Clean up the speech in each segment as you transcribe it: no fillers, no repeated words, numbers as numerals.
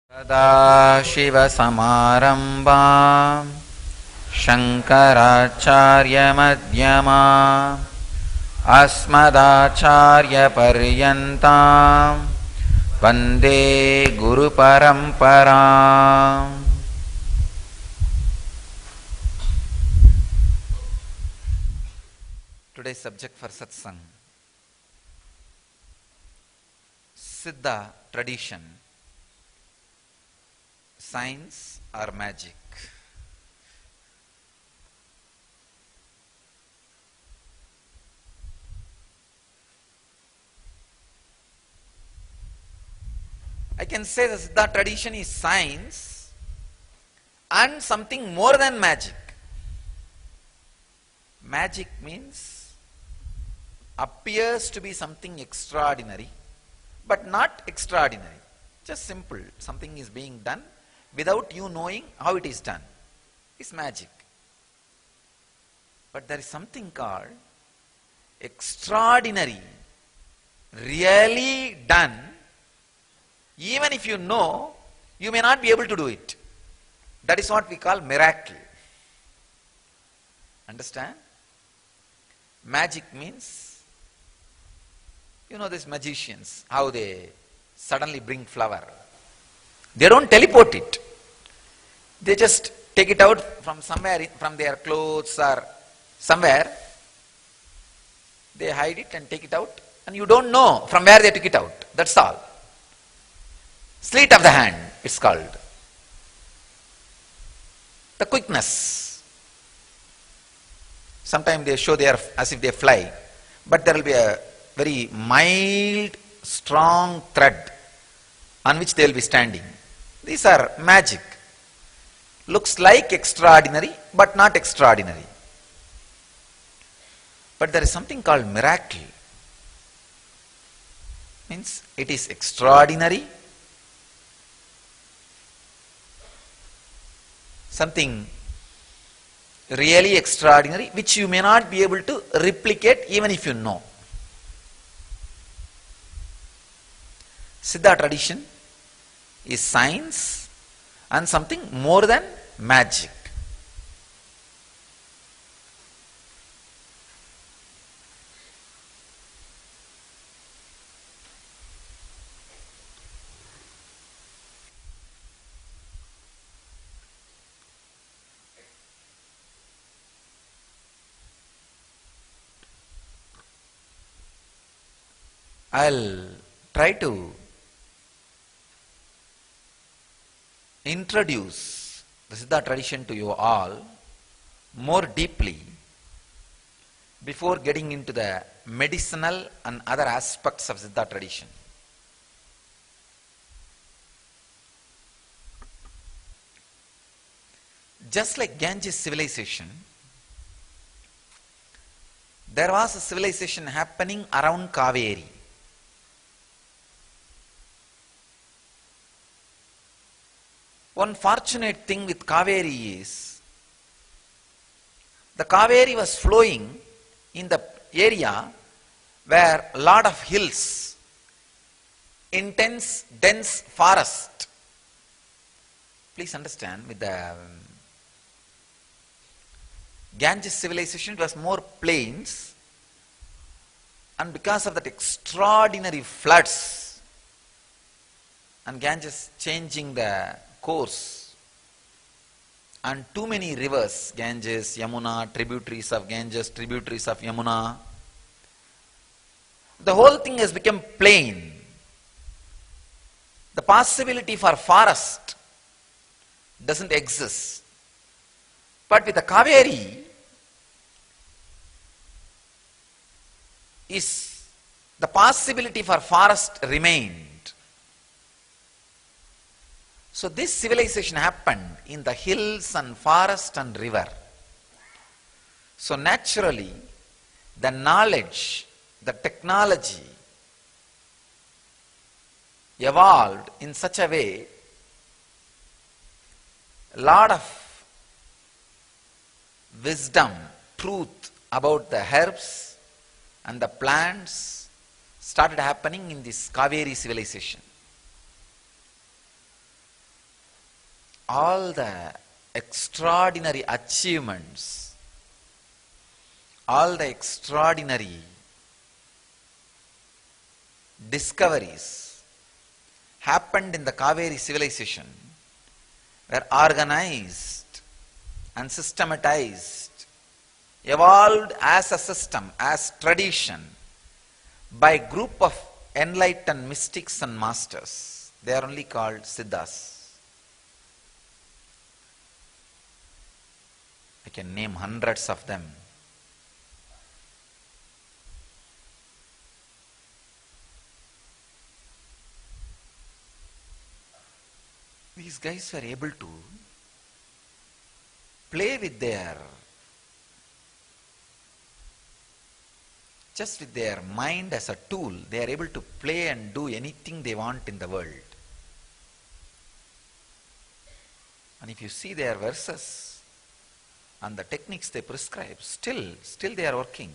सदाशिवसमारम्भां शङ्कराचार्यमध्यमाम् अस्मदाचार्यपर्यन्तां वन्दे गुरुपरम्पराम्. Today's subject for satsang: Siddha tradition, science or magic. I can say the Siddha tradition is science and something more than magic. Magic means appears to be something extraordinary, but not extraordinary. Just simple. Something is being done without you knowing how it is done. It's magic. But there is something called extraordinary, really done. Even if you know, you may not be able to do it. That is what we call miracle. Understand? Magic means, you know these magicians, how they suddenly bring flower. They don't teleport it. They just take it out from somewhere, from their clothes or somewhere. They hide it and take it out, and you don't know from where they took it out. That's all. Sleight of the hand, it's called. The quickness. Sometimes they show they are as if they fly, but there will be a very mild, strong thread on which they will be standing. These are magic. Looks like extraordinary, but not extraordinary. But there is something called miracle. Means it is extraordinary, something really extraordinary, which you may not be able to replicate even if you know. Siddha tradition is science and something more than magic. I'll try to introduce the Siddha tradition to you all more deeply before getting into the medicinal and other aspects of Siddha tradition. Just like Ganges civilization, there was a civilization happening around Kaveri. One fortunate thing with Kaveri is, the Kaveri was flowing in the area where a lot of hills, intense, dense forest. Please understand, with the Ganges civilization, it was more plains, and because of that extraordinary floods and Ganges changing the course, and too many rivers, Ganges, Yamuna, tributaries of Ganges, tributaries of Yamuna, the whole thing has become plain. The possibility for forest doesn't exist. But with the Kaveri, the possibility for forest remained. So this civilization happened in the hills and forest and river. So naturally, the knowledge, the technology evolved in such a way, a lot of wisdom, truth about the herbs and the plants started happening in this Kaveri civilization. all the extraordinary achievements, all the extraordinary discoveries happened in the Kaveri civilization were organized and systematized, evolved as a system, as tradition, by a group of enlightened mystics and masters. They are only called Siddhas. I can name hundreds of them. These guys were able to play with just with their mind as a tool. They are able to play and do anything they want in the world. And if you see their verses and the techniques they prescribe, still they are working.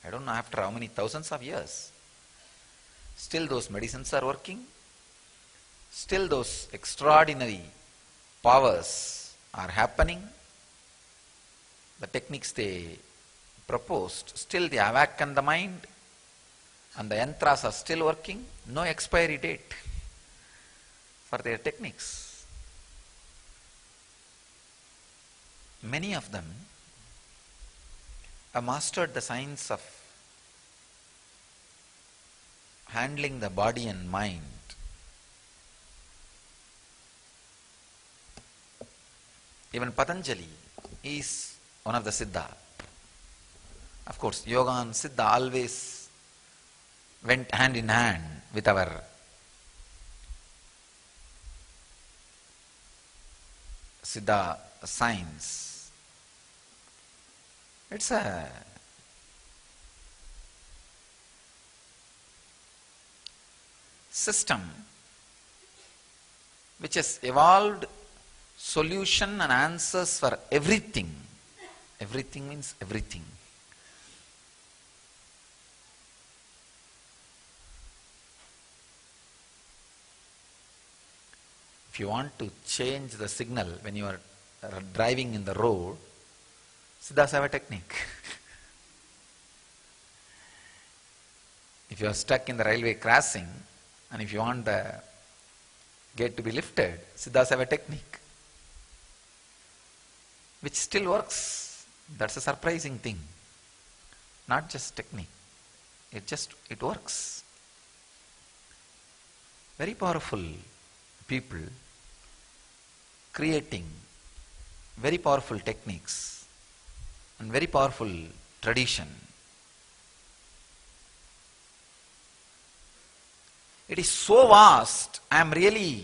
I don't know after how many thousands of years. Still those medicines are working. Still those extraordinary powers are happening. The techniques they proposed, still they awaken the mind, and the yantras are still working. No expiry date for their techniques. Many of them have mastered the science of handling the body and mind. Even Patanjali is one of the Siddha. Of course, Yoga and Siddha always went hand in hand with our Siddha science. It's a system which has evolved solution and answers for everything. Everything means everything. If you want to change the signal when you are driving in the road, Siddhas have a technique. If you are stuck in the railway crossing and if you want the gate to be lifted, Siddhas have a technique which still works. That's a surprising thing. Not just technique. It works. Very powerful people creating very powerful techniques and very powerful tradition. It is so vast, I am really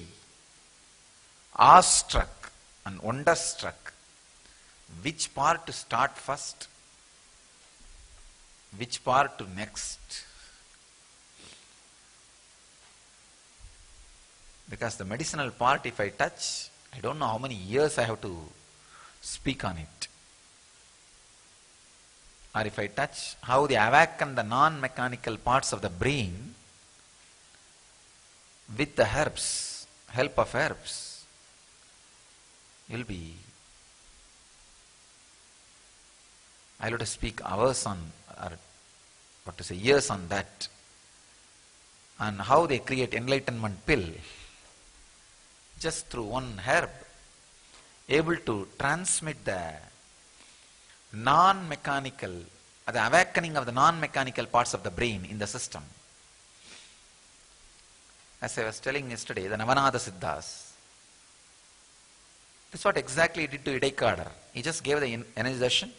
awestruck and wonderstruck. Which part to start first? Which part to next? Because the medicinal part, if I touch, I don't know how many years I have to speak on it. Or if I touch how they awaken the non-mechanical parts of the brain with the herbs, help of herbs, you'll be... I'll have to speak hours on, or what to say, years on that. And how they create enlightenment pill just through one herb, able to transmit the non-mechanical, the awakening of the non-mechanical parts of the brain in the system. As I was telling yesterday, the Navanada Siddhas, this is what exactly he did to Idaikadar. He just gave the energization.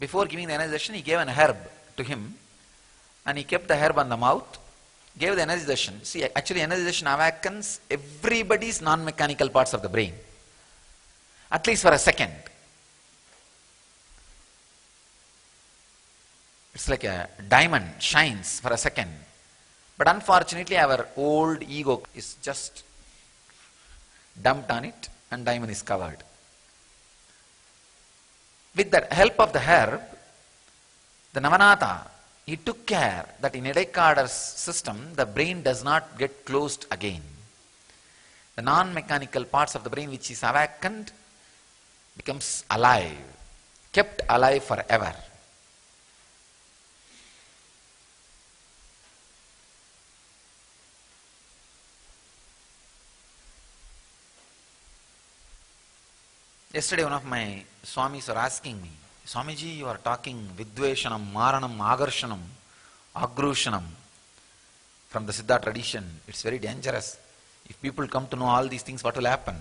Before giving the energization, he gave an herb to him, and he kept the herb on the mouth, gave the energization. See, actually energization awakens everybody's non-mechanical parts of the brain, at least for a second. It's like a diamond shines for a second. But unfortunately, our old ego is just dumped on it, and diamond is covered. With the help of the herb, the Navanatha, he took care that in Idaikadar's system, the brain does not get closed again. The non-mechanical parts of the brain which is awakened becomes alive, kept alive forever. Yesterday one of my Swamis were asking me, Swamiji, you are talking Vidveshanam, Maranam, Agarshanam, Agrushanam from the Siddha tradition. It's very dangerous. If people come to know all these things, what will happen?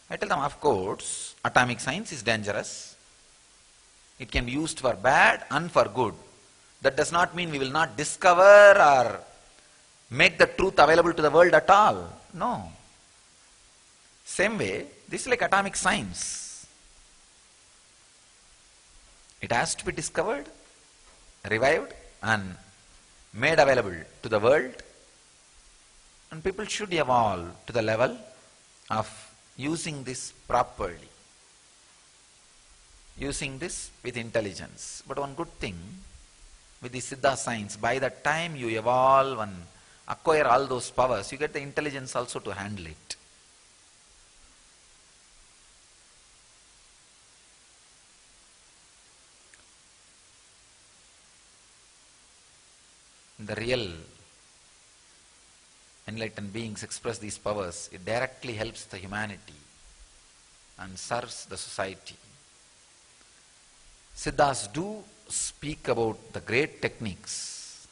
I tell them, of course, atomic science is dangerous. It can be used for bad and for good. That does not mean we will not discover or make the truth available to the world at all. No. Same way, this is like atomic science. It has to be discovered, revived, and made available to the world. And people should evolve to the level of using this properly, using this with intelligence. But one good thing with the Siddha science, by the time you evolve and acquire all those powers, you get the intelligence also to handle it. The real enlightened beings express these powers. It directly helps the humanity and serves the society. Siddhas do speak about the great techniques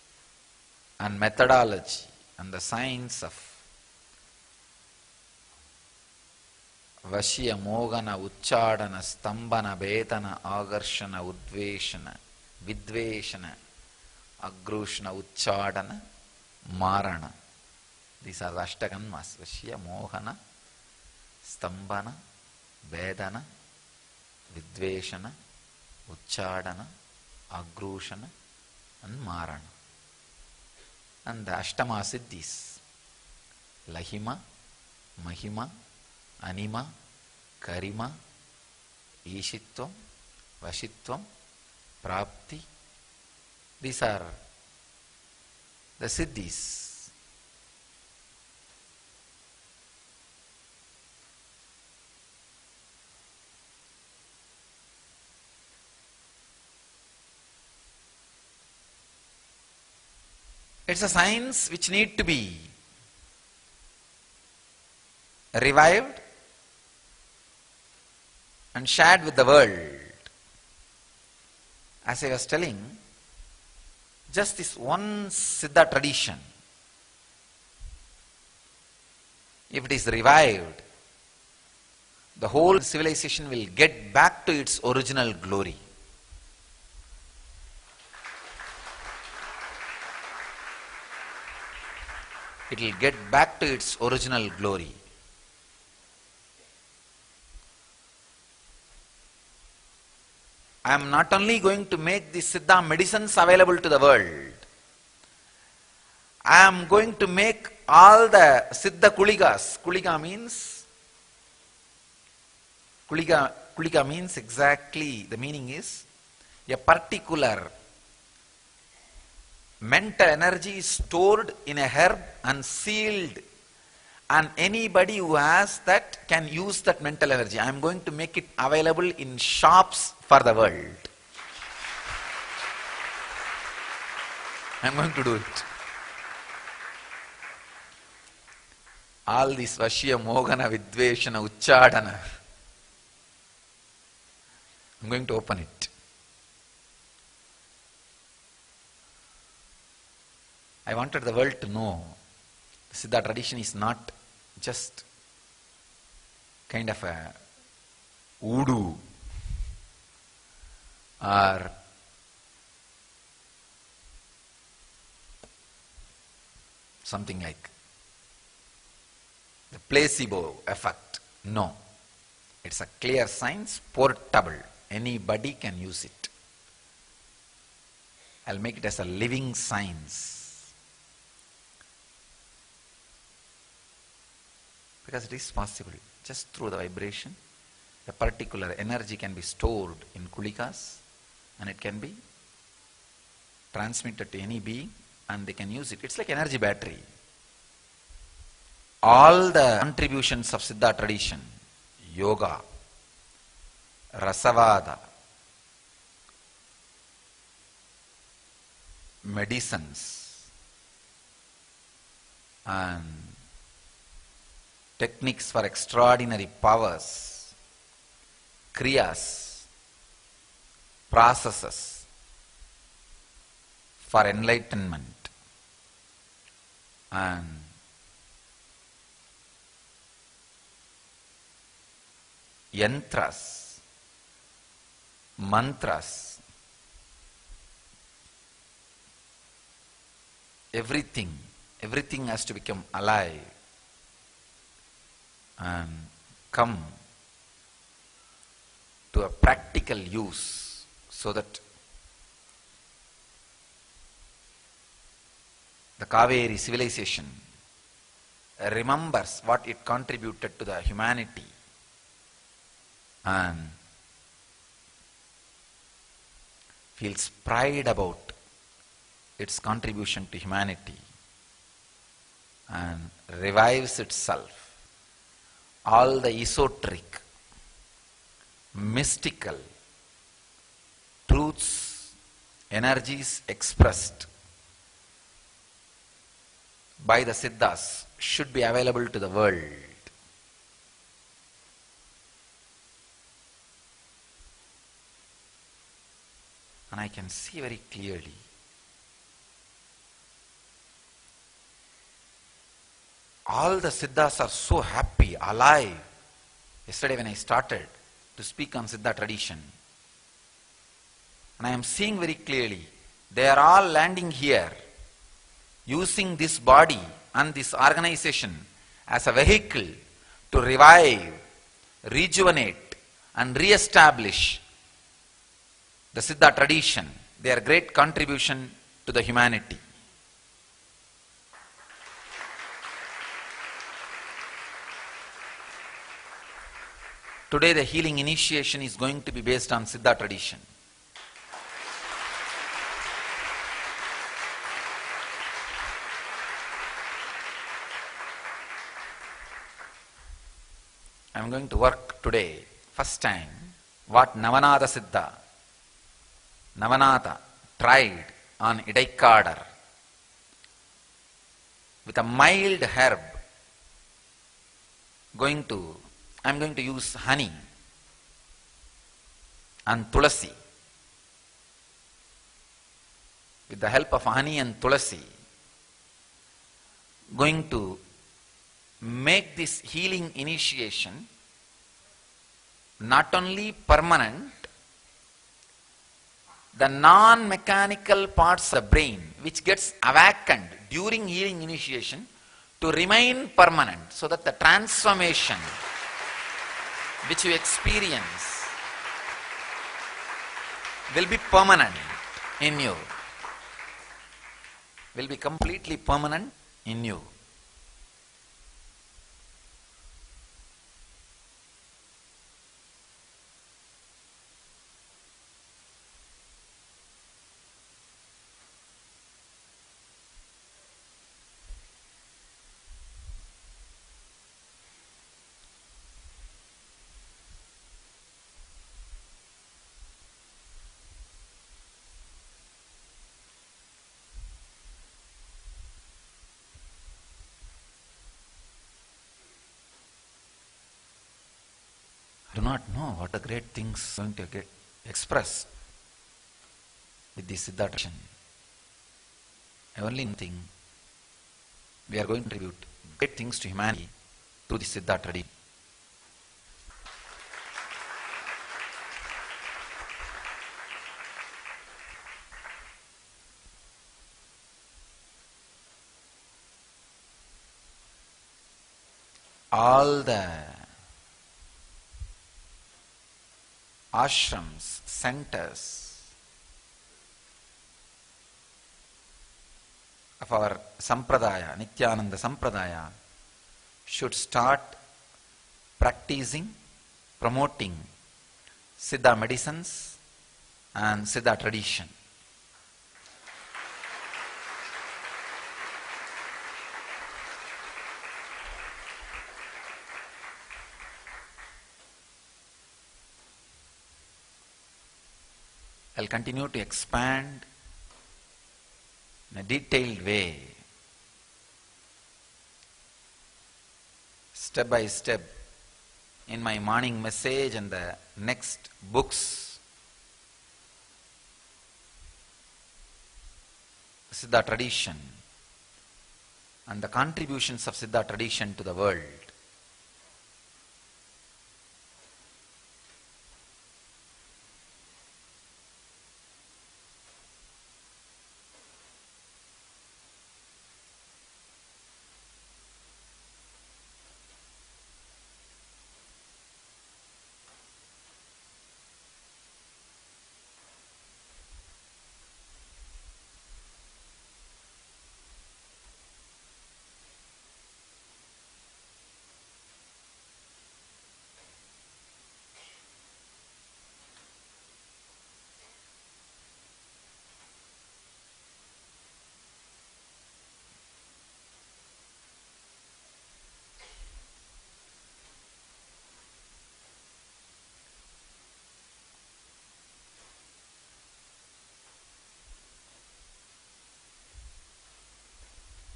and methodology and the science of Vashya, Mogana, Uchchadana, Stambana, Vedana, Agarshana, Udveshana, Vidveshana, Agrushana, Uchchadana, Marana. These are the Ashtakanmas. Vashya, Mohana, Stambana, Vedana, Vidveshana, Uchchadana, Agrushana, and Marana. And the Ashtama Siddhis, Lahima, Mahima, Anima, Karima, Ishitvam, Vashitvam, Prapti. These are the Siddhis. It's a science which need to be revived and shared with the world. As I was telling, just this one Siddha tradition, if it is revived, the whole civilization will get back to its original glory. It will get back to its original glory. I am not only going to make the Siddha medicines available to the world, I am going to make all the Siddha Kuligas. Kulika means exactly, the meaning is a particular mental energy is stored in a herb and sealed, and anybody who has that can use that mental energy. I am going to make it available in shops for the world. I am going to do it. All this Vashya, Mogana, Vidveshana, Uchchadana, I am going to open it. I wanted the world to know the Siddha tradition is not just kind of a voodoo or something like the placebo effect. No. It's a clear science, portable. Anybody can use it. I'll make it as a living science. Because it is possible. Just through the vibration, a particular energy can be stored in kulikas and it can be transmitted to any being and they can use it. It's like energy battery. all the contributions of Siddha tradition, yoga, rasavada, medicines, and techniques for extraordinary powers, kriyas, processes for enlightenment, and yantras, mantras, everything has to become alive and come to a practical use so that the Kaveri civilization remembers what it contributed to the humanity and feels pride about its contribution to humanity and revives itself. All the esoteric, mystical truths, energies expressed by the Siddhas should be available to the world. And I can see very clearly all the Siddhas are so happy, alive. Yesterday when I started to speak on Siddha tradition, and I am seeing very clearly, they are all landing here, using this body and this organization as a vehicle to revive, rejuvenate, and re-establish the Siddha tradition, their great contribution to the humanity. Today the healing initiation is going to be based on Siddha tradition. I am going to work today, first time, what Navanatha Siddha, Navanatha tried on Idaikadar with a mild herb. I am going to use honey and tulasi. With the help of honey and tulasi, going to make this healing initiation not only permanent, the non-mechanical parts of the brain which gets awakened during healing initiation to remain permanent, so that the transformation which you experience will be permanent in you, will be completely permanent in you. I do not know what the great things are going to get expressed with this Siddha tradition. I only think we are going to contribute great things to humanity through the Siddha tradition. All the ashrams, centers of our Sampradaya, Nityananda Sampradaya, should start practicing, promoting Siddha medicines and Siddha tradition. I'll continue to expand in a detailed way, step by step, in my morning message and the next books. Siddha tradition and the contributions of Siddha tradition to the world.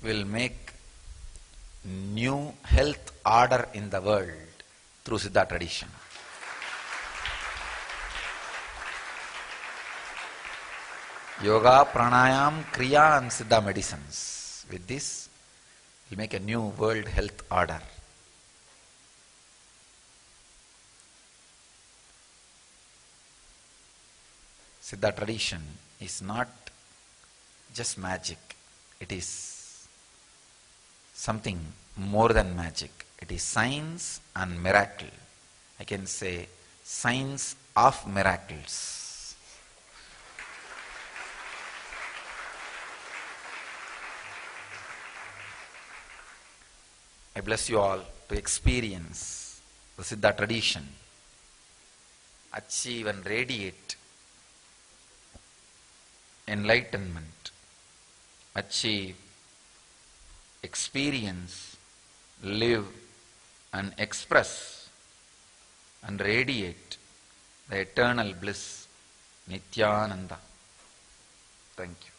Will make new health order in the world through Siddha tradition. Yoga, pranayam, kriya and Siddha medicines. With this, will make a new world health order. Siddha tradition is not just magic. It is something more than magic. It is science and miracle. I can say science of miracles. I bless you all to experience the Siddha tradition, achieve and radiate enlightenment, achieve, experience, live and express and radiate the eternal bliss, Nityananda. Thank you.